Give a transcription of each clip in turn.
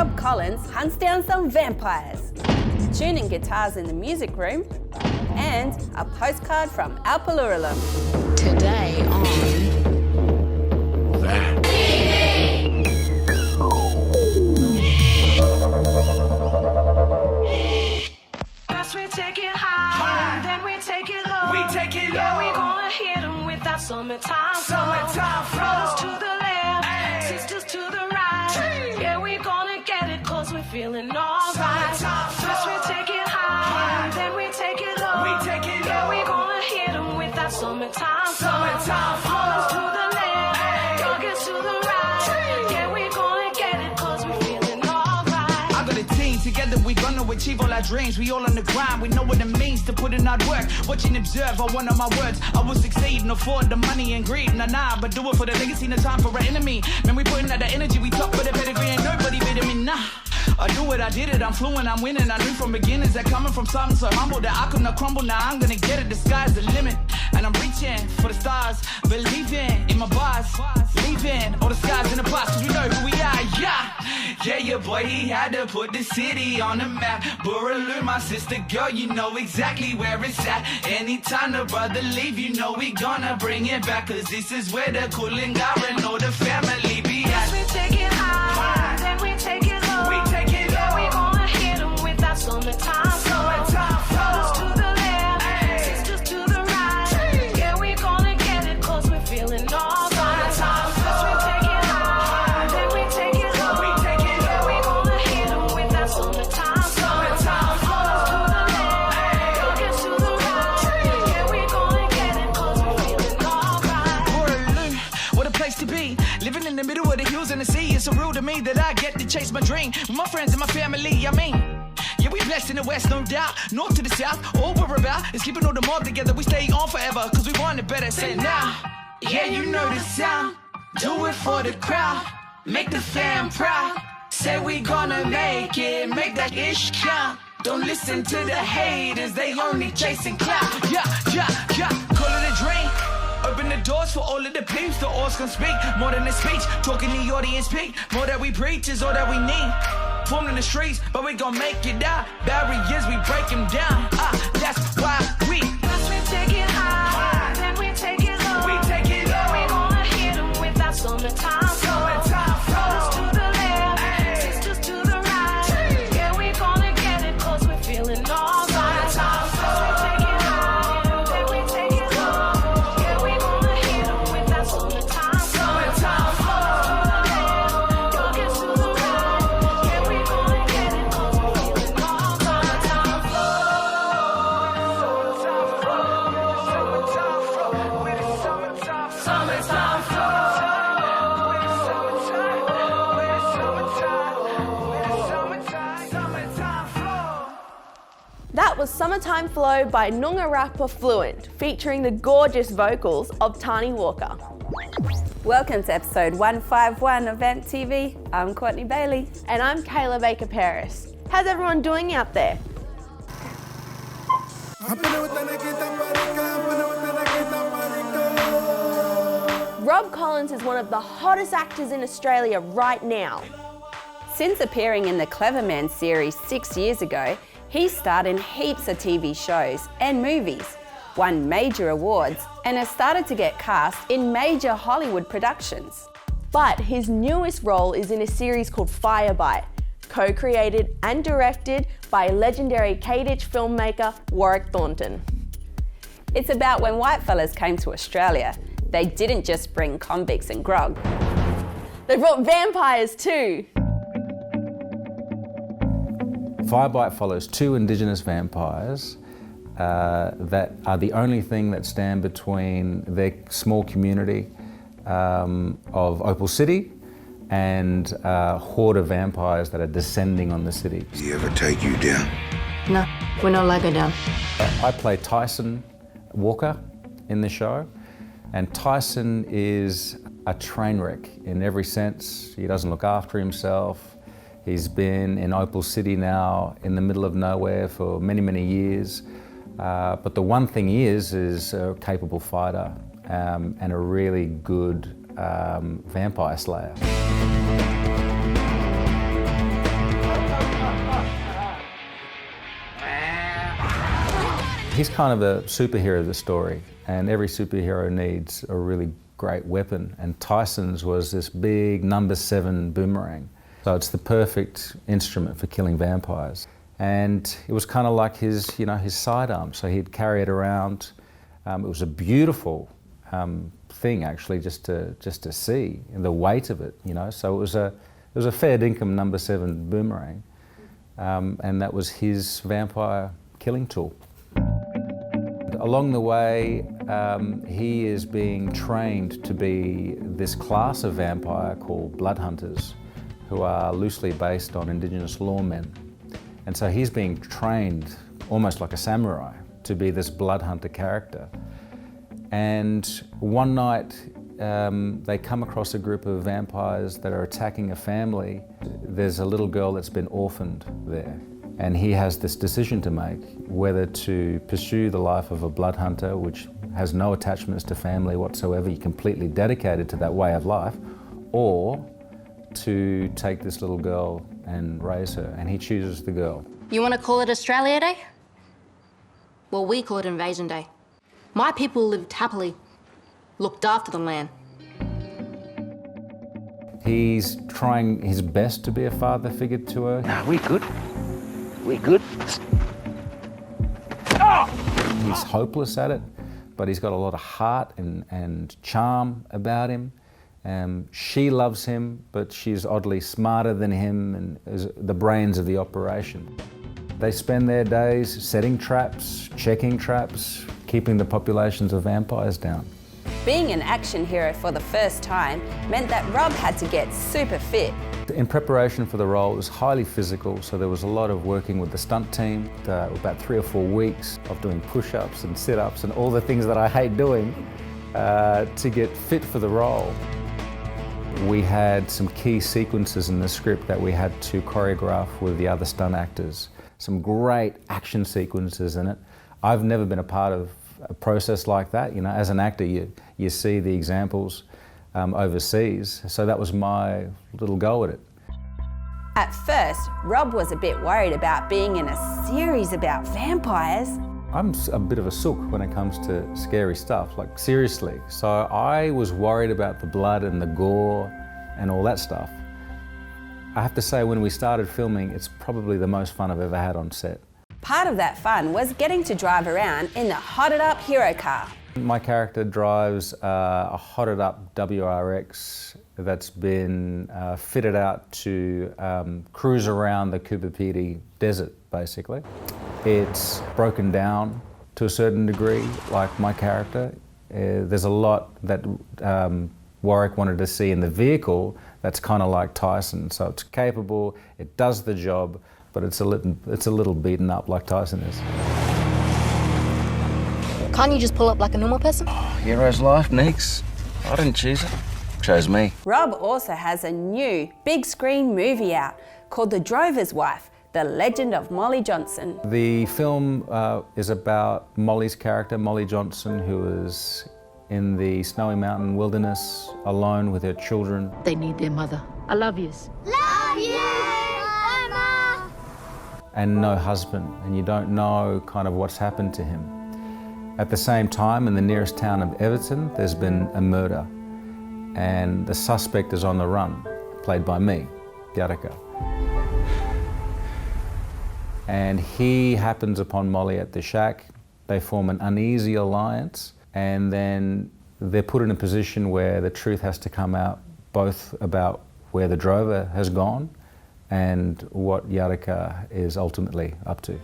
Rob Collins hunts down some vampires, tuning guitars in the music room, and a postcard from Alpurrurulam. Today on VAMP. First we take it high, then we take it low. We take it low. Yeah, we gonna hit them with that summertime flow. Summertime flow. Brothers to the left, Ay. sisters to the right. Hey. Yeah, we gonna get it cause we're feeling alright. Summertime flow. First we take it high, then we take it low. We take it Yeah, low. we gonna hit them with that summertime flow. Summertime flow. Brothers to the left, Ay. youngest to the right. Hey. Yeah, we gonna get it cause we're feeling alright. I got a team, together we gonna achieve all our dreams. We all on the grind, we know what it means to put in hard work. Watch and observe are one of my words. I will succeed and afford the money and greed. Nah, but do it for the legacy, no time for an enemy. Man, we putting out the energy, we top for the pedigree, ain't nobody better me, nah. I do it, I did it, I'm fluent, I'm winning. I knew from beginnings that coming from something so humble that I could not crumble. Now I'm gonna get it, the sky's the limit. And I'm reaching for the stars, believing in my bars, leaving all the skies in the past, cause we know who we are, yeah. Yeah, your boy, he had to put the city on the map. Alpurrurulam, my sister girl, you know exactly where it's at. Anytime the brother leave, you know we gonna bring it back, cause this is where the Kulingara and all the family be at. First we take it high, then we take it low. We take it Yeah, low. we gonna hit them with that summertime flow. Summertime flow. Brothers to the left, Ay. sisters to the right. Hey. Yeah, we gonna get it cause we're feeling alright. Summertime flow. First we take it high, then we take it low. We take it Yeah, low. we gonna hit them with that summertime flow. Summertime flow. Brothers to the left, Ay. youngest to the right. Yeah, we gonna get it cause we're feeling alright. Alpurrurulam, what a place to be. Living in the middle of the hills and the sea. It's so real to me that I get to chase my dream with my friends and my family, I mean. Yeah, we blessed in the west, no doubt. North to the south, all we're about is keeping all the mob together. We stay on forever, cause we want it better. Say now, yeah, you know the sound. Do it for the crowd, make the fam proud. Say we gonna make it, make that ish count. Don't listen to the haters, they only chasing clout. Yeah, call it a dream. Open the doors for all of the peeps, the oars can speak more than a speech. Talking the audience speak, more that we preach is all that we need. Formed in the streets, but we gon' make it out. Barriers, we break them down. That's why we. First we take it high, then we take it low. We take it low. We gonna hit them with that summertime flow. Summertime flow. Brothers to the left, Ay. sisters to the right. Hey. Yeah, we gonna get it cause we're feeling alright. Summertime flow. First we take it high, then we take it low. Yeah, we gonna hit them with that summertime flow. Summertime flow. Youngest to the right. Yeah, we gonna get it cause we're feeling alright. Summertime flow. Summertime flow. With the summertime flow. Summertime flow. With the summertime. With the summertime. With the summertime. Summertime flow. That was Summertime Flow by Noongar rapper Flewnt, featuring the gorgeous vocals of Tani Walker. Welcome to episode 151 of VAMP TV. I'm Courtney Bailey. And I'm Kayla Baker-Peris. How's everyone doing out there? Rob Collins is one of the hottest actors in Australia right now. Since appearing in the Clever Man series 6 years ago, he's starred in heaps of TV shows and movies, won major awards, and has started to get cast in major Hollywood productions. But his newest role is in a series called Firebite, co-created and directed by legendary Kayditch filmmaker Warwick Thornton. It's about when whitefellas came to Australia. They didn't just bring convicts and grog. They brought vampires too. Firebite follows two Indigenous vampires that are the only thing that stand between their small community of Opal City and a horde of vampires that are descending on the city. Does he ever take you down? No, we're not like her down. I play Tyson Walker in the show, and Tyson is a train wreck in every sense. He doesn't look after himself. He's been in Opal City now in the middle of nowhere for many, many years. But the one thing he is a capable fighter and a really good vampire slayer. He's kind of a superhero of the story, and every superhero needs a really great weapon, and Tyson's was this big number 7 boomerang. So it's the perfect instrument for killing vampires. And it was kind of like his, his sidearm, so he'd carry it around. It was a beautiful thing, actually, just to see, and the weight of it, So it was a fair dinkum number 7 boomerang, and that was his vampire killing tool. Along the way, he is being trained to be this class of vampire called blood hunters, who are loosely based on Indigenous lawmen. And so he's being trained almost like a samurai to be this blood hunter character. And one night, they come across a group of vampires that are attacking a family. There's a little girl that's been orphaned there. And he has this decision to make, whether to pursue the life of a blood hunter, which has no attachments to family whatsoever, you're completely dedicated to that way of life, or to take this little girl and raise her, and he chooses the girl. You want to call it Australia Day? Well, we call it Invasion Day. My people lived happily, looked after the land. He's trying his best to be a father figure to her. Nah, we good. We good. He's hopeless at it, but he's got a lot of heart and charm about him. She loves him, but she's oddly smarter than him and is the brains of the operation. They spend their days setting traps, checking traps, keeping the populations of vampires down. Being an action hero for the first time meant that Rob had to get super fit. In preparation for the role, it was highly physical, so there was a lot of working with the stunt team, about 3 or 4 weeks of doing push-ups and sit-ups and all the things that I hate doing to get fit for the role. We had some key sequences in the script that we had to choreograph with the other stunt actors. Some great action sequences in it. I've never been a part of a process like that. As an actor, you see the examples overseas, so that was my little go at it. At first, Rob was a bit worried about being in a series about vampires. I'm a bit of a sook when it comes to scary stuff, like seriously. So I was worried about the blood and the gore and all that stuff. I have to say, when we started filming, it's probably the most fun I've ever had on set. Part of that fun was getting to drive around in the hotted up Yirrkala. My character drives a hotted up WRX that's been fitted out to cruise around the Baker-Peris desert, basically. It's broken down to a certain degree, like my character. There's a lot that Warwick wanted to see in the vehicle that's kind of like Tyson. So it's capable, it does the job, but it's a little beaten up like Tyson is. Can't you just pull up like a normal person? Hero's life, Neeks. I didn't choose it. Chose me. Rob also has a new big screen movie out called The Drover's Wife, The Legend of Molly Johnson. The film is about Molly's character, Molly Johnson, who is in the snowy mountain wilderness alone with her children. They need their mother. I love yous. Love you, Mama! And no husband, and you don't know kind of what's happened to him. At the same time, in the nearest town of Everton, there's been a murder, and the suspect is on the run, played by me, Yirrkala. And he happens upon Molly at the shack. They form an uneasy alliance, and then they're put in a position where the truth has to come out, both about where the drover has gone and what Yirrkala is ultimately up to.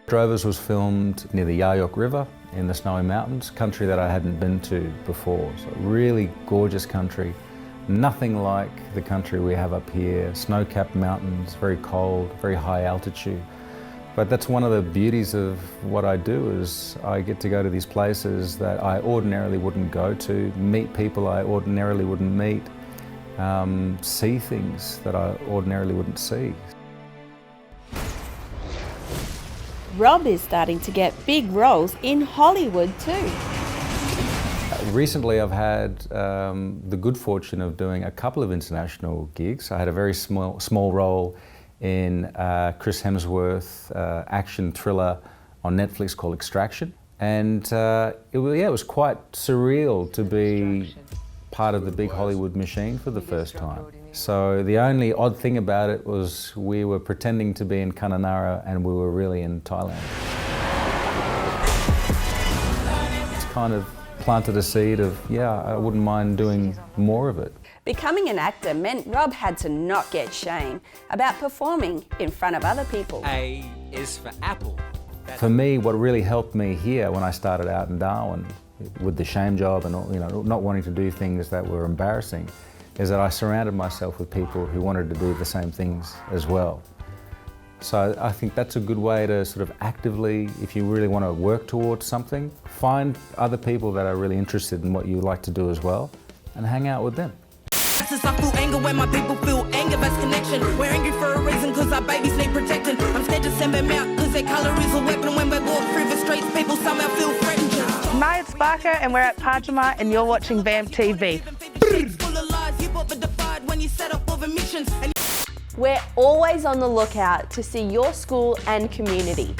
Drovers was filmed near the Yirrkala River in the Snowy Mountains, country that I hadn't been to before. So really gorgeous country, nothing like the country we have up here. Snow-capped mountains, very cold, very high altitude. But that's one of the beauties of what I do, is I get to go to these places that I ordinarily wouldn't go to, meet people I ordinarily wouldn't meet, see things that I ordinarily wouldn't see. Rob is starting to get big roles in Hollywood too. Recently I've had the good fortune of doing a couple of international gigs. I had a very small role in Chris Hemsworth action thriller on Netflix called Extraction. And it was quite surreal to be part of the big Hollywood machine for the first time. So the only odd thing about it was we were pretending to be in Kununurra and we were really in Thailand. It's kind of planted a seed of, yeah, I wouldn't mind doing more of it. Becoming an actor meant Rob had to not get shame about performing in front of other people. A is for apple. For me, what really helped me here when I started out in Darwin with the shame job and not wanting to do things that were embarrassing is that I surrounded myself with people who wanted to do the same things as well. So I think that's a good way to sort of actively, if you really want to work towards something, find other people that are really interested in what you like to do as well and hang out with them. Since I feel anger when my people feel anger, that's connection. We're angry for a reason, cause our babies need protecting. I'm scared to send them out, cause their colour is a weapon. When we walk through the streets, people somehow feel threatened. Hi, it's Barkaa and we're at Pajama and you're watching VAMP TV. We're always on the lookout to see your school and community.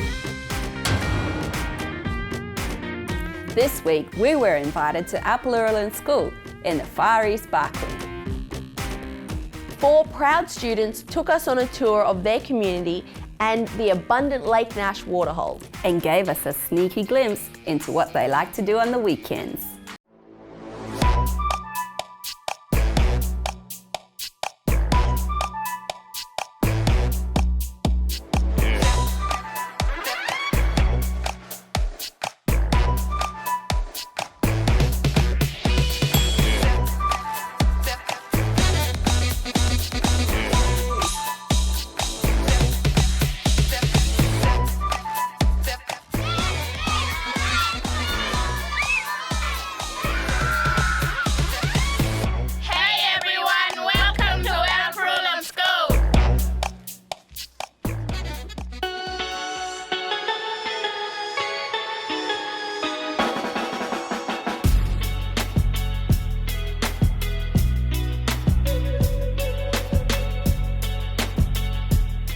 This week, we were invited to Alpurrurulam School in the Far East Barkaa. 4 proud students took us on a tour of their community and the abundant Lake Nash waterhole. And gave us a sneaky glimpse into what they like to do on the weekends.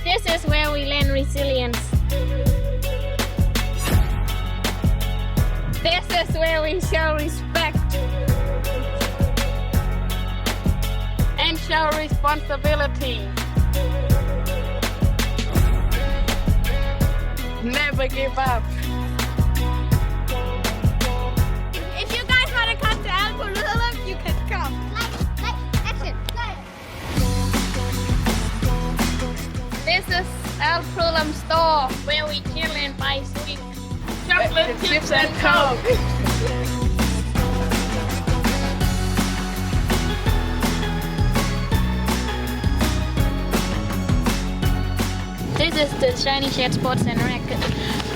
This is where we learn resilience. This is where we show respect and show responsibility. Never give up. If you guys want to come to Alpurrurulam, you can come. Like, action, play. This is Alpurrurulam store where we chill and buy sweet chocolate chips and coke. This is the Shiny Shed Sports and Rec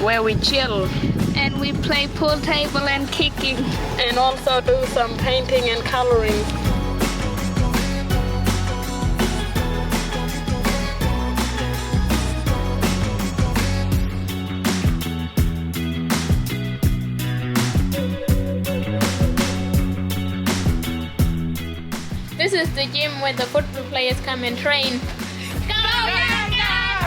where we chill and we play pool table and kicking and also do some painting and coloring. This is the gym where the football players come and train. Go Barkaa!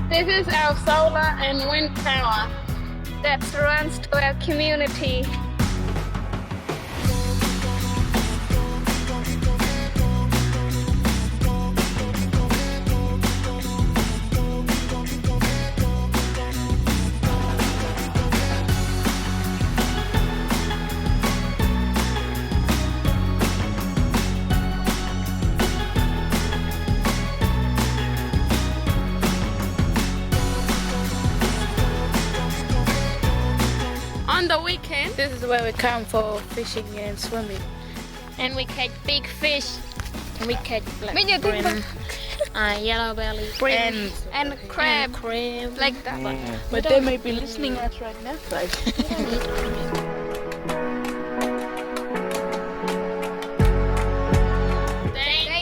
This is our solar and wind power that runs to our community. On the weekend, this is where we come for fishing and swimming. And we catch big fish. And we catch black shrimp, yellow belly, and crab. Like that one. But they may be listening to us right now. Thank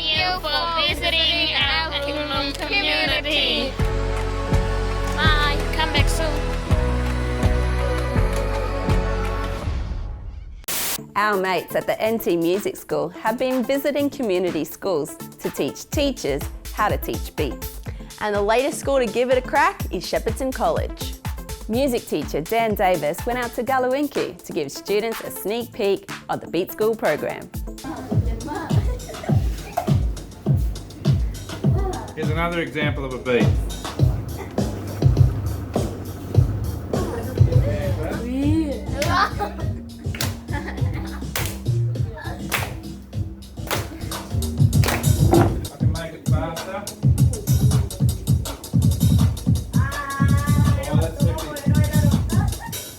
you for visiting our community. Our mates at the NT Music School have been visiting community schools to teach teachers how to teach beats. And the latest school to give it a crack is Shepherdson College. Music teacher Dan Davis went out to Galiwinku to give students a sneak peek of the Beatscool program. Here's another example of a beat. I can make it faster. Oh, that's tricky.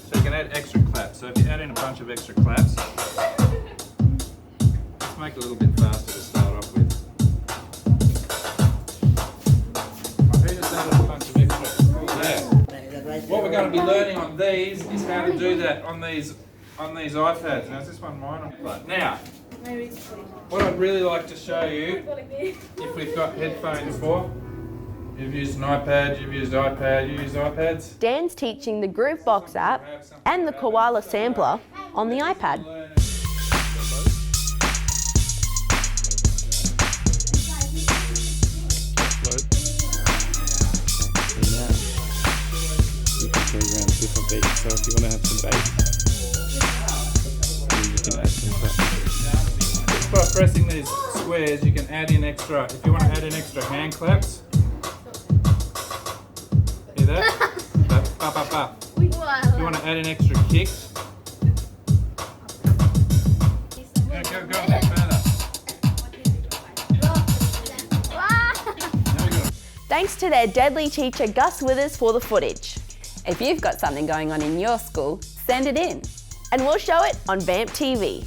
So you can add extra claps. So if you add in a bunch of extra claps, let's make it a little bit faster to start off with. What we're going to be learning on these is how to do that on these iPads. Now, is this one mine? Now, what I'd really like to show you, if we've got headphones for, you've used an iPad, you've used iPad, you use iPads. Dan's teaching the Groovebox app and the Koala sampler on the iPad. Program different beats, so if you want to have some bass, you can add some claps. Just by pressing these squares, you can add in extra. If you want to add in extra hand claps, hear that? Ba, ba, ba. If you want to add in extra kicks, go a bit further. Thanks to their deadly teacher Gus Withers for the footage. If you've got something going on in your school, send it in. And we'll show it on VAMP TV.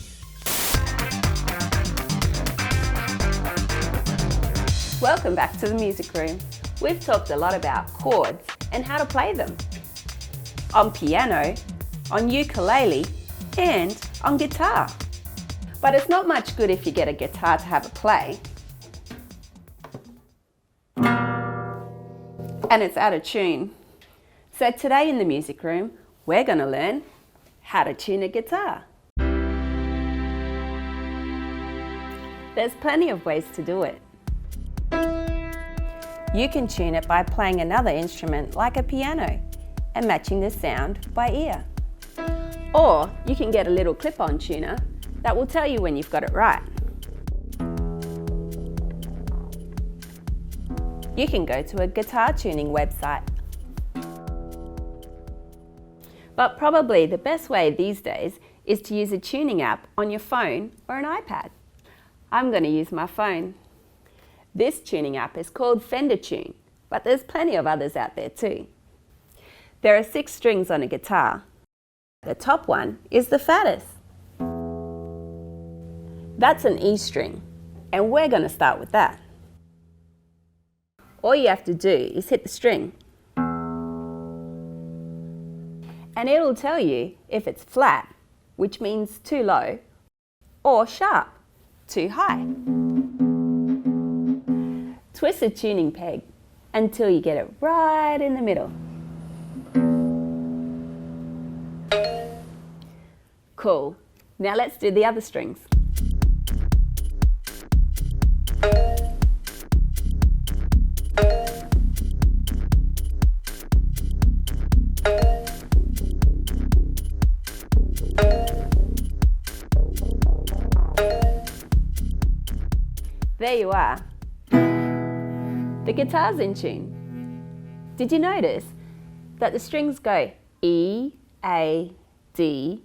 Welcome back to the music room. We've talked a lot about chords and how to play them. On piano, on ukulele, and on guitar. But it's not much good if you get a guitar to have a play. And it's out of tune. So today in the music room, we're going to learn how to tune a guitar. There's plenty of ways to do it. You can tune it by playing another instrument like a piano and matching the sound by ear. Or you can get a little clip-on tuner that will tell you when you've got it right. You can go to a guitar tuning website. But probably the best way these days is to use a tuning app on your phone or an iPad. I'm going to use my phone. This tuning app is called Fender Tune, but there's plenty of others out there too. There are 6 strings on a guitar. The top one is the fattest. That's an E string, and we're going to start with that. All you have to do is hit the string. And it'll tell you if it's flat, which means too low, or sharp, too high. Twist the tuning peg until you get it right in the middle. Cool. Now let's do the other strings. There you are. The guitar's in tune. Did you notice that the strings go E, A, D,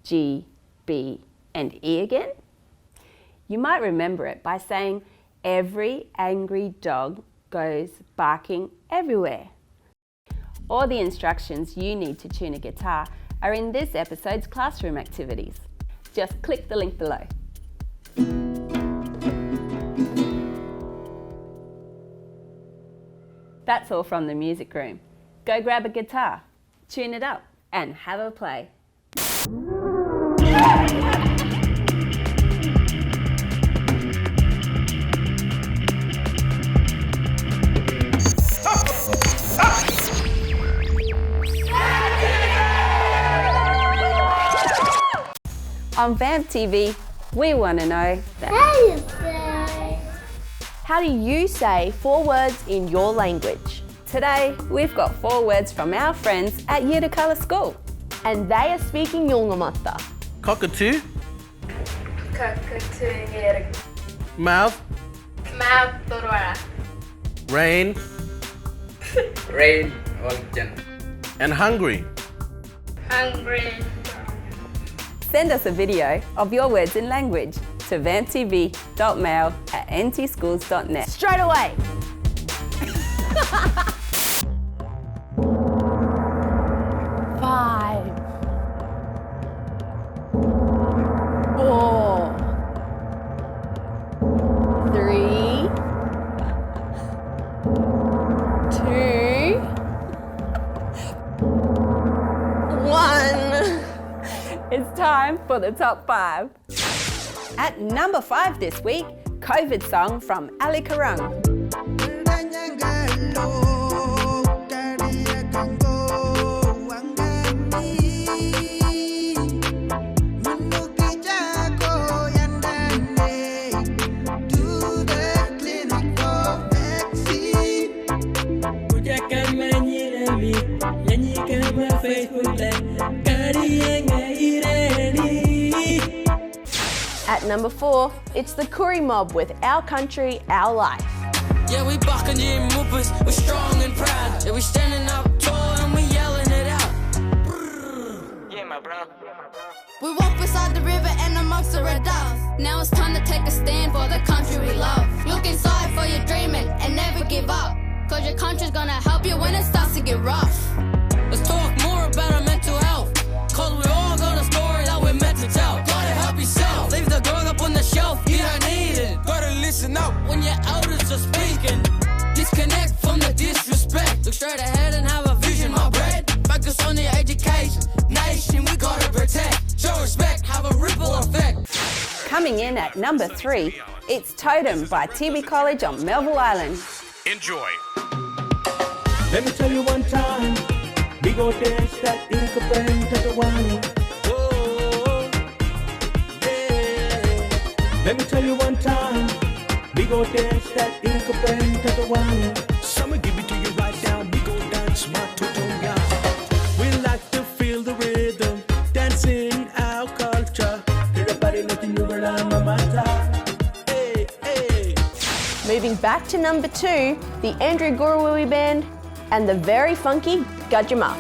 G, B, and E again? You might remember it by saying, every angry dog goes barking everywhere. All the instructions you need to tune a guitar are in this episode's classroom activities. Just click the link below. That's all from the music room. Go grab a guitar, tune it up, and have a play. On VAMP TV, we want to know that. How do you say 4 words in your language? Today, we've got 4 words from our friends at Yirrkala School. And they are speaking Yolngamutta. Cockatoo. Mouth. Rain. Rain hujan. And hungry. Send us a video of your words in language to vamptv.mail@ntschools.net. Straight away. 5, 4, 3, 2, 1. It's time for the top 5. At number 5 this week, COVID song from Alpurrurulam. At number 4, it's the Koori Mob with Our Country, Our Life. Yeah, we bucking in movers, we're strong and proud. Yeah, we standing up tall and we yelling it out. Yeah, my bro. We walk beside the river and amongst the red doves. Now it's time to take a stand for the country we love. Look inside for your dreaming and never give up. Cause your country's gonna help you when it starts to get rough. Let's talk more about our mental health. Cause we all got a story that we're meant to tell. Gotta help yourself. Leave the girl up on the shelf. You don't need it. Gotta listen up when your elders are speaking. Disconnect from the disrespect. Look straight ahead and have a vision, my bread. Focus on the education. Nation, we gotta protect. Show respect, have a ripple effect. Coming in at number 3, it's Totem by TB College on Melville Island. Enjoy. Let me tell you one time, we go dance that Yirrkala to the one. Oh, yeah. Let me tell you one time, we go dance that Yirrkala to the one. Summer give it to you right now, we go dance my tutunga. We like to feel the rhythm, dancing our culture. Everybody nothing you around my matter. Hey, hey. Moving back to number 2, the Andrew Gurruwi Band and the very funky Gudjamak.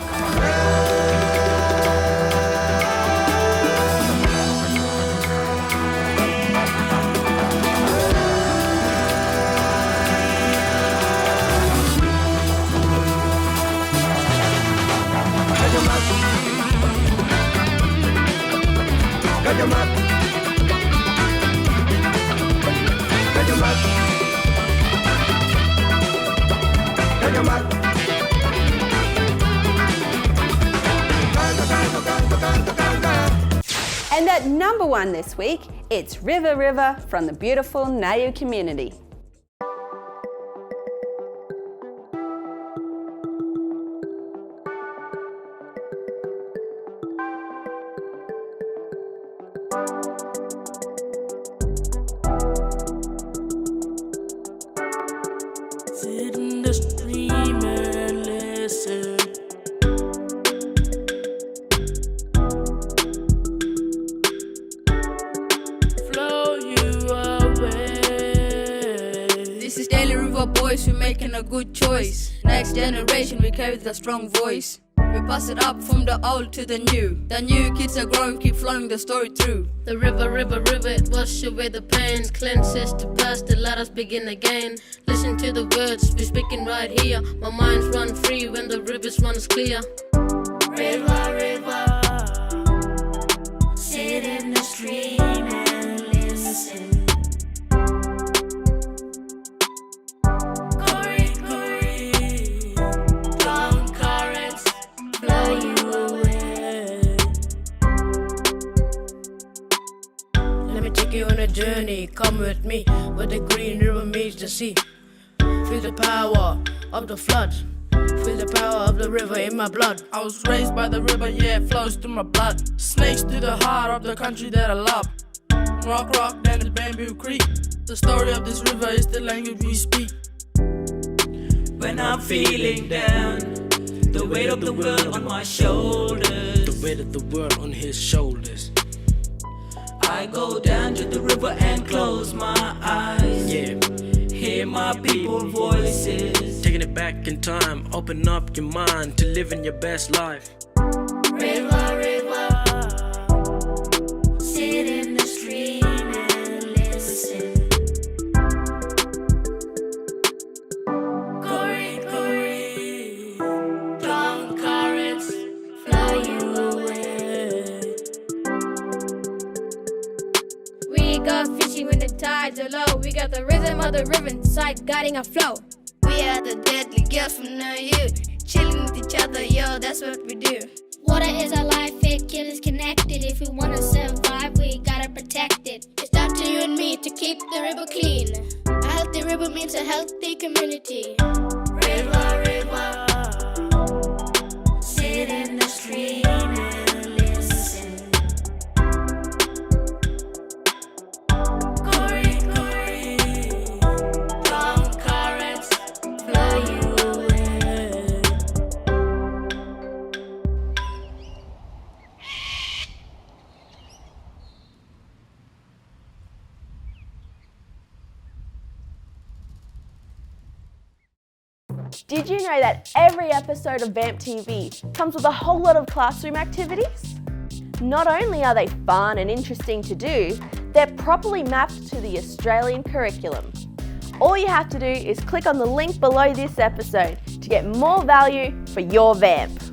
And at number 1 this week, it's River River from the beautiful Nauiyu community. Sit in the stream and listen. Boys, we're making a good choice. Next generation, we carry the strong voice. We pass it up from the old to the new. The new kids are growing, keep flowing the story through. The river, river, river, it wash away the pain. Cleanses the past, and let us begin again. Listen to the words, we're speaking right here. My minds run free when the river's runs clear. River, river, sit in the stream and listen. On a journey, come with me, where the green river meets the sea. Feel the power of the flood, Feel the power of the river in my blood. I was raised by the river, yeah, it flows through my blood. Snakes to the heart of the country that I love. Rock, rock, then the bamboo creek. The story of this river is the language we speak. When I'm feeling down, the weight of the world on my shoulders. The weight of the world on his shoulders. I go down to the river and close my eyes. Yeah. Hear my people voices. Taking it back in time, open up your mind to living your best life. River, river, sit in the stream and listen. Corey, Corey, strong currents fly you away. We go fishing when the tides are low. We got the rhythm of the river inside guiding our flow. We are the deadly girls from Nauiyu, chilling with each other, yo, that's what we do. Water is our life, it keeps us connected. If we wanna survive, we gotta protect it. It's up to you and me to keep the river clean. A healthy river means a healthy community. River, river, sit in the stream and listen. Corey, Corey, strong currents flow you away. Did you know that every episode of VAMP TV comes with a whole lot of classroom activities? Not only are they fun and interesting to do, they're properly mapped to the Australian curriculum. All you have to do is click on the link below this episode to get more value for your VAMP.